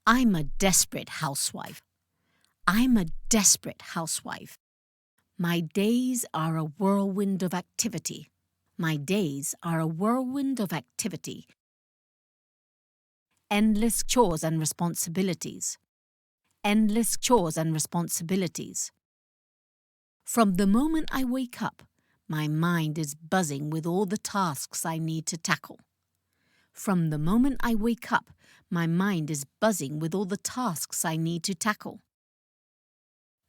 I'm a desperate housewife. I'm a desperate housewife. My days are a whirlwind of activity. My days are a whirlwind of activity. Endless chores and responsibilities. Endless chores and responsibilities. From the moment I wake up, my mind is buzzing with all the tasks I need to tackle. From the moment I wake up, my mind is buzzing with all the tasks I need to tackle.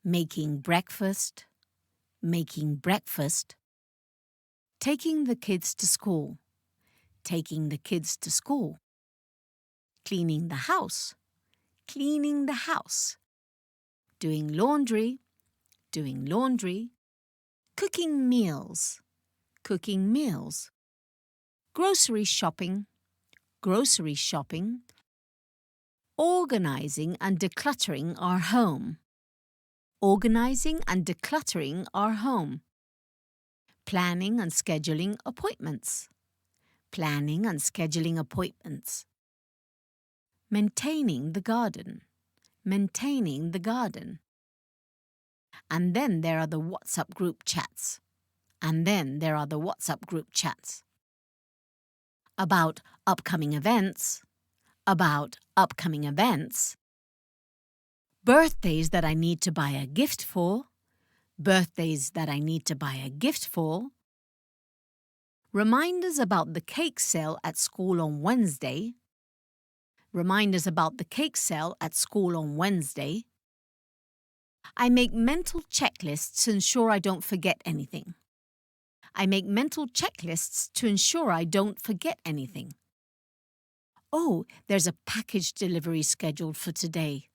Making breakfast, taking the kids to school, cleaning the house, doing laundry, cooking meals, grocery shopping, organizing and decluttering our home, planning and scheduling appointments, maintaining the garden. And then there are the WhatsApp group chats. About upcoming events. Birthdays that I need to buy a gift for. Reminders about the cake sale at school on Wednesday. I make mental checklists to ensure I don't forget anything. Oh, there's a package delivery scheduled for today.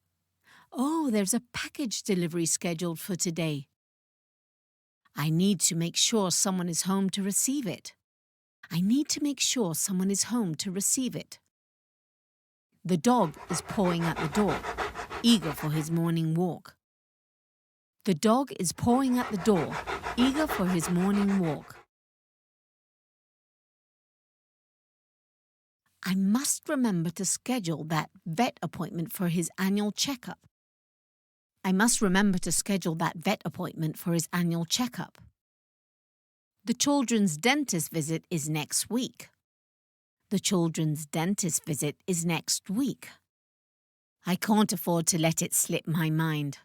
I need to make sure someone is home to receive it. The dog is pawing at the door, eager for his morning walk. I must remember to schedule that vet appointment for his annual checkup. The children's dentist visit is next week. I can't afford to let it slip my mind.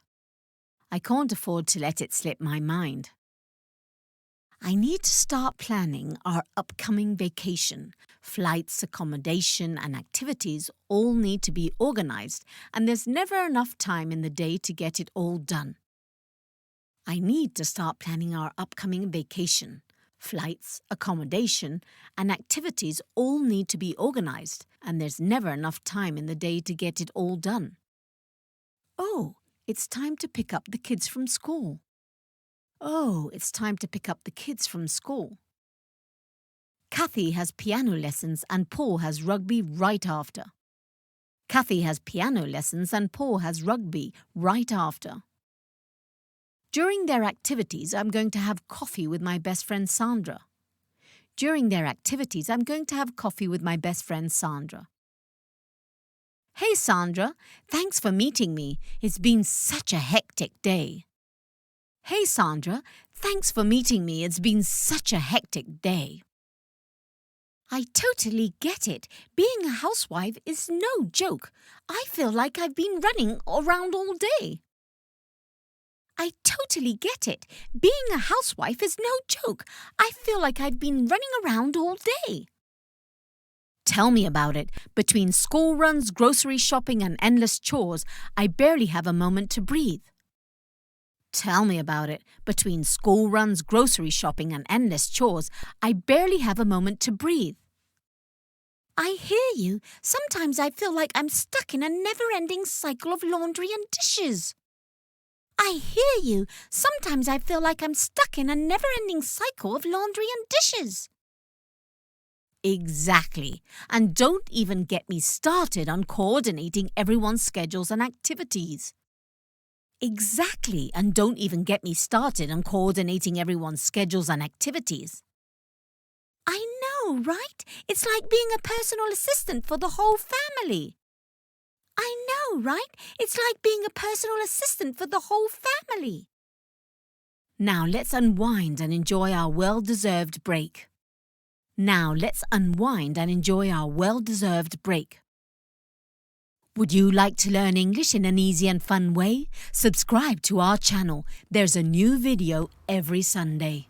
I need to start planning our upcoming vacation. Flights, accommodation, and activities all need to be organized, and there's never enough time in the day to get it all done. I need to start planning our upcoming vacation. Flights, accommodation, and activities all need to be organized, and there's never enough time in the day to get it all done. Oh, it's time to pick up the kids from school. Kathy has piano lessons and Paul has rugby right after. During their activities, I'm going to have coffee with my best friend Sandra. Hey Sandra, thanks for meeting me. It's been such a hectic day. I totally get it. Being a housewife is no joke. I feel like I've been running around all day. Tell me about it. Between school runs, grocery shopping, and endless chores, I barely have a moment to breathe. I hear you. Sometimes I feel like I'm stuck in a never-ending cycle of laundry and dishes. Exactly. And don't even get me started on coordinating everyone's schedules and activities. I know, right? It's like being a personal assistant for the whole family. know, right? It's like being a personal assistant for the whole family. Now let's unwind and enjoy our well-deserved break. Would you like to learn English in an easy and fun way? Subscribe to our channel. There's a new video every Sunday.